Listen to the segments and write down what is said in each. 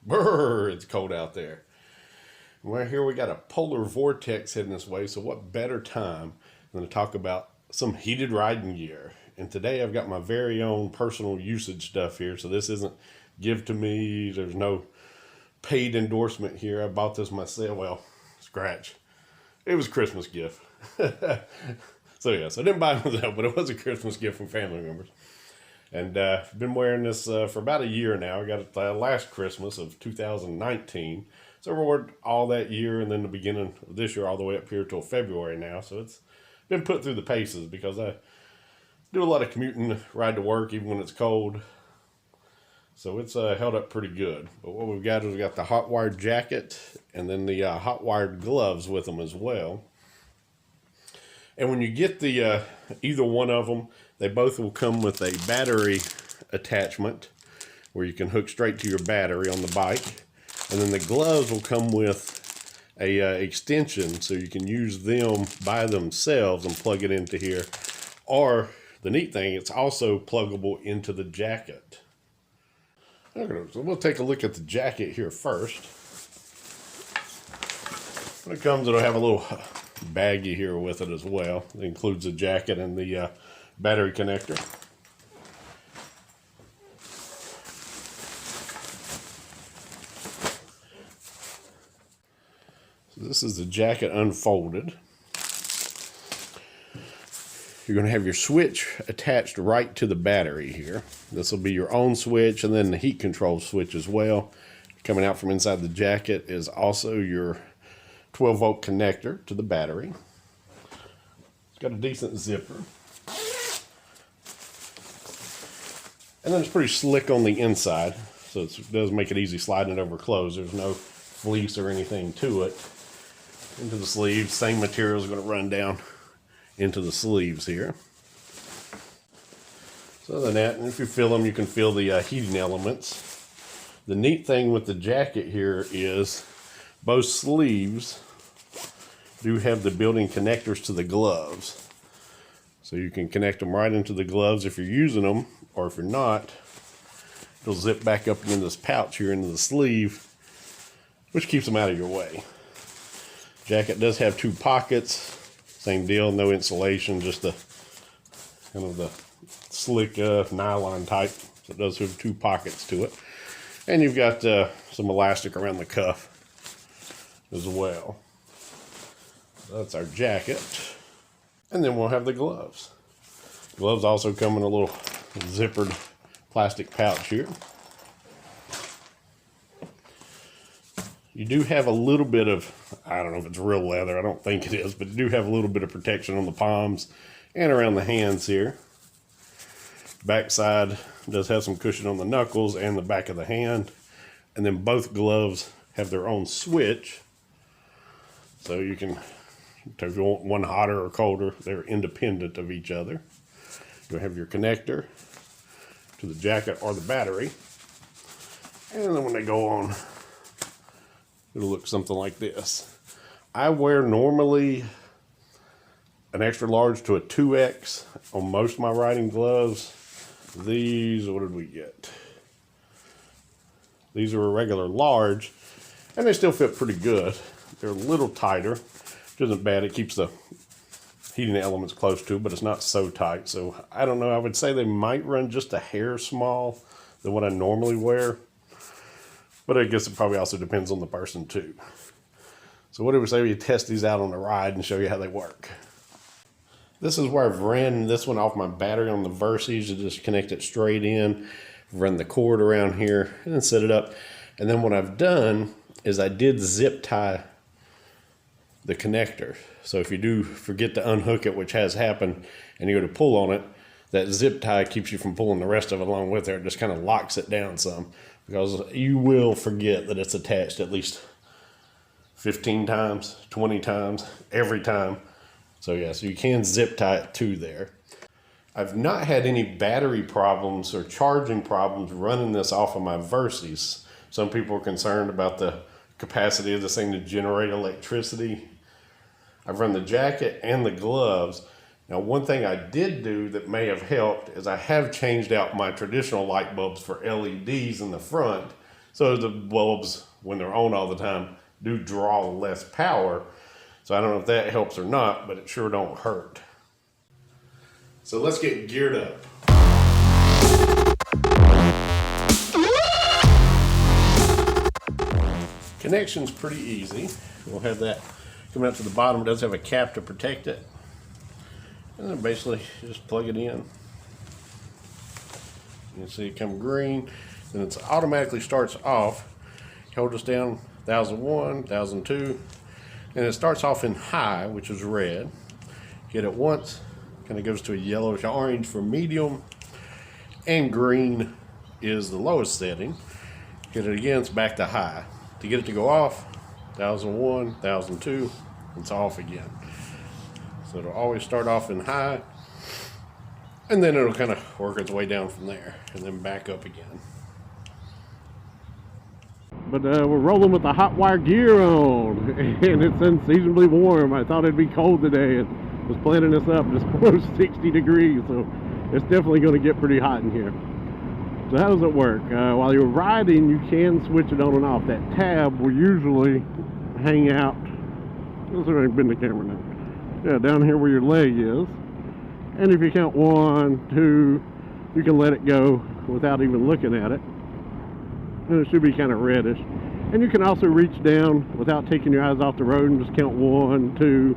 Brr, it's cold out there. Well, here we got a polar vortex heading this way, so what better time than to talk about some heated riding gear. And today I've got my very own personal usage stuff here, so this isn't give to me. There's no paid endorsement here. I bought this myself. Well, scratch. It was a Christmas gift. So I didn't buy it myself, but it was a Christmas gift from family members. And I've been wearing this for about a year now. I got it last Christmas of 2019. So I wore it all that year, and then the beginning of this year all the way up here till February now. So it's been put through the paces because I do a lot of commuting, ride to work even when it's cold. So it's held up pretty good. But what we've got is we've got the Hotwired jacket and then the Hotwired gloves with them as well. And when you get the either one of them, they both will come with a battery attachment where you can hook straight to your battery on the bike. And then the gloves will come with a extension, so you can use them by themselves and plug it into here. Or the neat thing, it's also pluggable into the jacket. Okay, so we'll take a look at the jacket here first. When it comes, it'll have a little baggie here with it as well. It includes the jacket and the battery connector. So this is the jacket unfolded. You're going to have your switch attached right to the battery here. This will be your own switch, and then the heat control switch as well. Coming out from inside the jacket is also your 12-volt connector to the battery. It's got a decent zipper. And then it's pretty slick on the inside, so it does make it easy sliding it over clothes. There's no fleece or anything to it. Into the sleeves, same material is going to run down into the sleeves here. So other than that, and if you feel them, you can feel the heating elements. The neat thing with the jacket here is both sleeves do have the built-in connectors to the gloves. So you can connect them right into the gloves if you're using them, or if you're not, it'll zip back up into this pouch here into the sleeve, which keeps them out of your way. Jacket does have two pockets. Same deal, no insulation, just the kind of the slick nylon type. So it does have two pockets to it. And you've got some elastic around the cuff as well. So that's our jacket. And then we'll have the gloves. Gloves also come in a little zippered plastic pouch here. You do have a little bit of, I don't know if it's real leather, I don't think it is, but you do have a little bit of protection on the palms and around the hands here. Backside does have some cushion on the knuckles and the back of the hand. And then both gloves have their own switch. So you can, if you want one hotter or colder, they're independent of each other. You'll have your connector to the jacket or the battery. And then when they go on, it'll look something like this. I wear normally an extra large to a 2X on most of my riding gloves. These, what did we get? These are a regular large, and they still fit pretty good. They're a little tighter, which isn't bad. It keeps the heating elements close to, but it's not so tight. So I don't know, I would say they might run just a hair small than what I normally wear. But I guess it probably also depends on the person too. So what do we say we test these out on the ride and show you how they work? This is where I've ran this one off my battery on the Versys to just connect it straight in, run the cord around here, and then set it up. And then what I've done is I did zip tie the connector. So if you do forget to unhook it, which has happened, and you go to pull on it, that zip tie keeps you from pulling the rest of it along with it. It just kind of locks it down some, because you will forget that it's attached at least 15 times, 20 times, every time. So yeah, so you can zip tie it to there. I've not had any battery problems or charging problems running this off of my Versys. Some people are concerned about the capacity of this thing to generate electricity. I've run the jacket and the gloves. Now, one thing I did do that may have helped is I have changed out my traditional light bulbs for LEDs in the front So the bulbs, when they're on all the time, do draw less power. So I don't know if that helps or not, but it sure don't hurt. So let's get geared up. Connection's pretty easy. We'll have that coming out to the bottom. It does have a cap to protect it. And then basically just plug it in. You can see it come green. And it automatically starts off. Hold this down, 1001, 1002. And it starts off in high, which is red. Hit it once, kind of goes to a yellowish orange for medium. And green is the lowest setting. Hit it again, it's back to high. To get it to go off, 1001, 1002, it's off again. So it'll always start off in high, and then it'll kind of work its way down from there, and then back up again. But we're rolling with the Hotwired gear on, and it's unseasonably warm. I thought it'd be cold today, and was planning this up. It's below 60 degrees, so it's definitely going to get pretty hot in here. So how does it work? While you're riding, you can switch it on and off. That tab will usually hang out. Let's see if I can bend the camera now. Yeah, down here where your leg is. And if you count 1, 2, you can let it go without even looking at it. And it should be kind of reddish. And you can also reach down without taking your eyes off the road and just count 1, 2.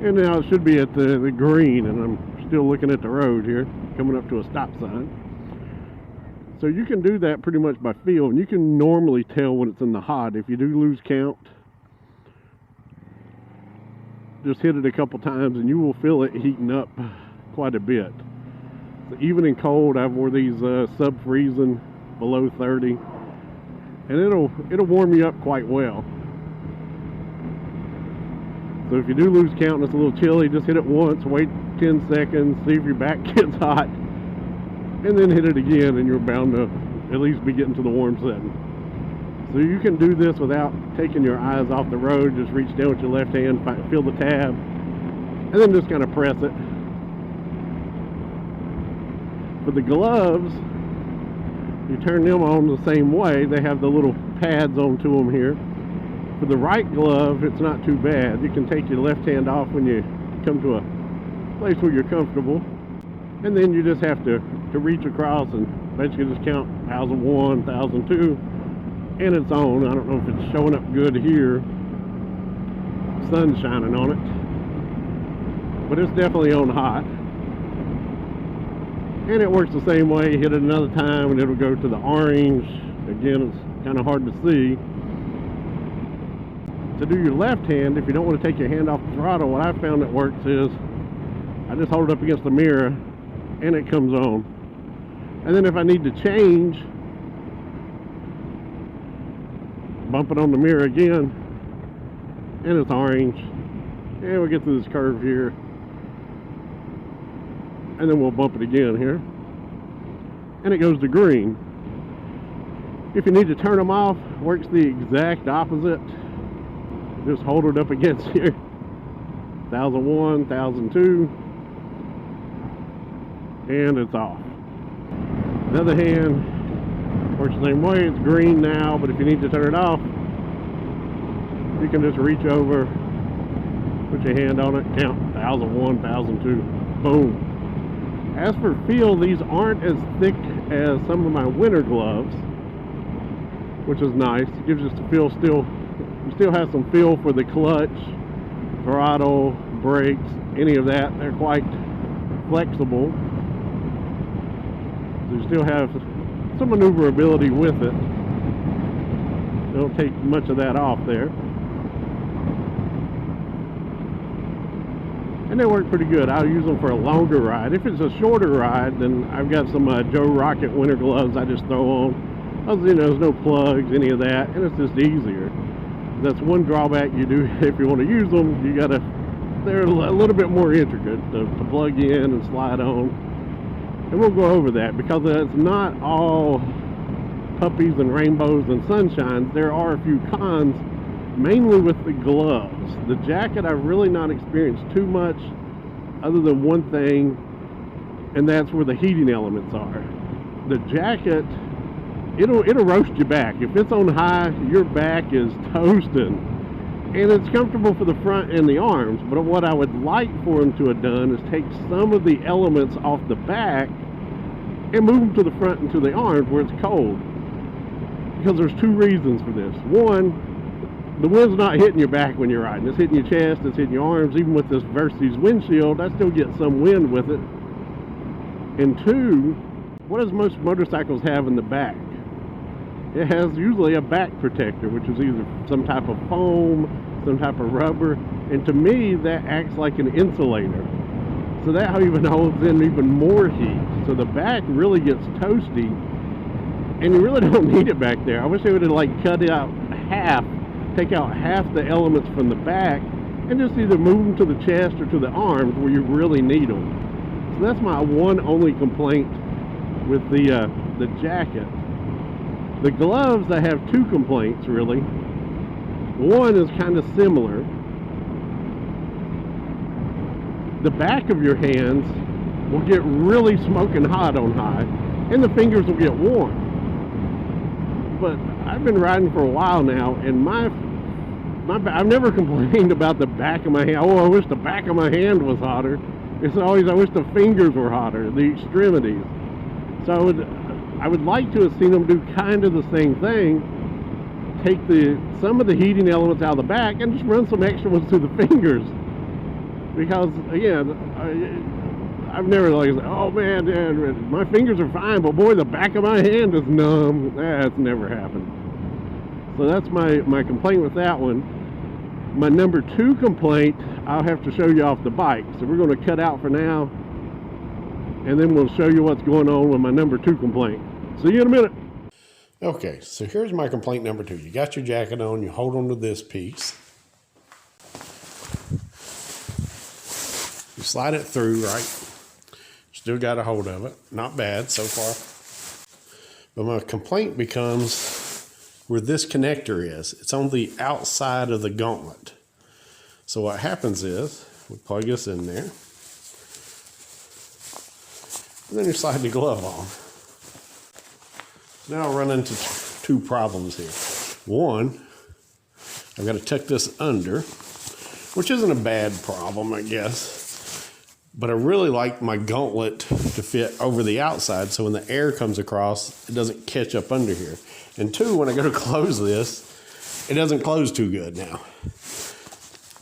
And now it should be at the green, and I'm still looking at the road here, coming up to a stop sign. So you can do that pretty much by feel, and you can normally tell when it's in the hot. If you do lose count, just hit it a couple times and you will feel it heating up quite a bit. So even in cold, I've wore these sub-freezing, below 30, and it'll warm you up quite well. So if you do lose count and it's a little chilly, just hit it once, wait 10 seconds, see if your back gets hot, and then hit it again, and you're bound to at least be getting to the warm setting. So you can do this without taking your eyes off the road. Just reach down with your left hand, feel the tab, and then just kind of press it. For the gloves, you turn them on the same way. They have the little pads onto them here. For the right glove, it's not too bad. You can take your left hand off when you come to a place where you're comfortable, and then you just have to reach across and basically just count 1001, 1002, and it's on. I don't know if it's showing up good here. Sun's shining on it, but it's definitely on hot. And it works the same way. Hit it another time and it'll go to the orange. Again, it's kind of hard to see. To do your left hand, if you don't want to take your hand off the throttle, what I found that works is I just hold it up against the mirror and it comes on. And then if I need to change, bump it on the mirror again and it's orange. And we'll get through this curve here, and then we'll bump it again here, and it goes to green. If you need to turn them off, works the exact opposite. Just hold it up against here, 1001, 1002, and it's off. The other hand works the same way. It's green now, but if you need to turn it off, you can just reach over, put your hand on it, count 1001, 1002, boom. As for feel, these aren't as thick as some of my winter gloves, which is nice. It gives us the feel still. You still have some feel for the clutch, throttle, brakes, any of that. They're quite flexible. So you still have some maneuverability with it. Don't take much of that off there. And they work pretty good. I'll use them for a longer ride. If it's a shorter ride, then I've got some Joe Rocket winter gloves I just throw on. You know, there's no plugs, any of that, and it's just easier. That's one drawback you do if you want to use them. You gotta, they're a little bit more intricate to plug in and slide on. And we'll go over that because it's not all puppies and rainbows and sunshines. There are a few cons, mainly with the gloves. The jacket I've really not experienced too much other than one thing, and that's where the heating elements are. The jacket it'll roast your back. If it's on high, your back is toasting. And it's comfortable for the front and the arms, but what I would like for them to have done is take some of the elements off the back and move them to the front and to the arms where it's cold. Because there's two reasons for this. One, the wind's not hitting your back when you're riding. It's hitting your chest, it's hitting your arms. Even with this Versys windshield, I still get some wind with it. And two, what does most motorcycles have in the back? It has usually a back protector, which is either some type of foam, some type of rubber, and to me that acts like an insulator. So that even holds in even more heat. So the back really gets toasty, and you really don't need it back there. I wish they would have like cut it out half, take out half the elements from the back, and just either move them to the chest or to the arms where you really need them. So that's my one only complaint with the jacket. The gloves, I have two complaints really. One is kind of similar. The back of your hands will get really smoking hot on high, and the fingers will get warm. But I've been riding for a while now, and I've never complained about the back of my hand. Oh, I wish the back of my hand was hotter. It's always, I wish the fingers were hotter, the extremities. So I would like to have seen them do kind of the same thing. Take some of the heating elements out of the back and just run some extra ones to the fingers. Because again, I've never like said, oh man, Dad, my fingers are fine, but boy, the back of my hand is numb. That's never happened. So that's my complaint with that one. My number two complaint, I'll have to show you off the bike. So we're going to cut out for now, and then we'll show you what's going on with my number two complaint. See you in a minute. Okay, so here's my complaint number two. You got your jacket on, you hold on to this piece. You slide it through, right? Still got a hold of it. Not bad so far. But my complaint becomes where this connector is. It's on the outside of the gauntlet. So what happens is, we plug this in there. And then you slide the glove on. Now I run into two problems here. One, I've got to tuck this under, which isn't a bad problem, I guess. But I really like my gauntlet to fit over the outside, so when the air comes across, it doesn't catch up under here. And two, when I go to close this, it doesn't close too good now.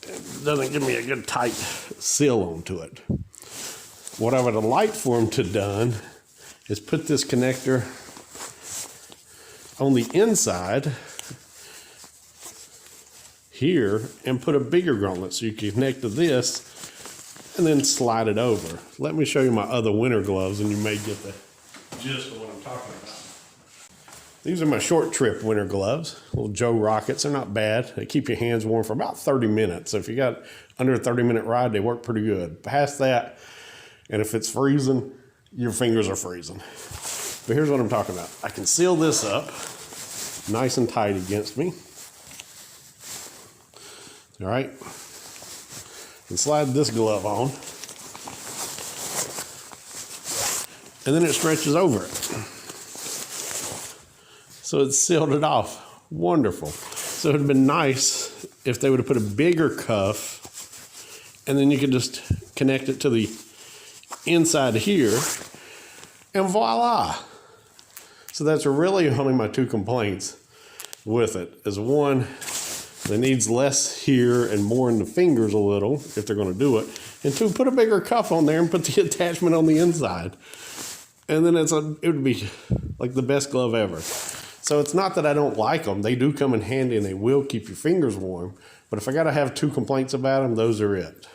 It doesn't give me a good tight seal onto it. What I would have liked for them to have done is put this connector on the inside here and put a bigger gauntlet so you can connect to this and then slide it over. Let me show you my other winter gloves and you may get the gist of what I'm talking about. These are my short trip winter gloves, little Joe Rockets. They're not bad. They keep your hands warm for about 30 minutes. So if you got under a 30-minute ride, they work pretty good. Past that, and if it's freezing, your fingers are freezing. But here's what I'm talking about. I can seal this up nice and tight against me. All right. And slide this glove on. And then it stretches over it. So it's sealed it off. Wonderful. So it would have been nice if they would have put a bigger cuff and then you could just connect it to the inside here and voila. So that's really only my two complaints with it. Is one, it needs less here and more in the fingers a little if they're going to do it. And two, put a bigger cuff on there and put the attachment on the inside. And then it would be like the best glove ever. So it's not that I don't like them. They do come in handy and they will keep your fingers warm. But if I got to have two complaints about them, those are it.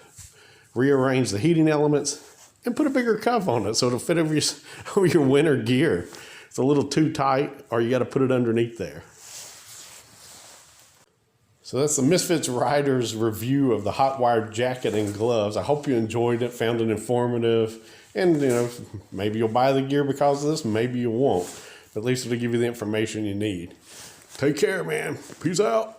Rearrange the heating elements and put a bigger cuff on it so it'll fit over your winter gear. It's a little too tight, or you got to put it underneath there. So that's the Misfits Riders review of the Hotwired jacket and gloves. I hope you enjoyed it, found it informative, and maybe you'll buy the gear because of this, maybe you won't. But at least it'll give you the information you need. Take care, man. Peace out.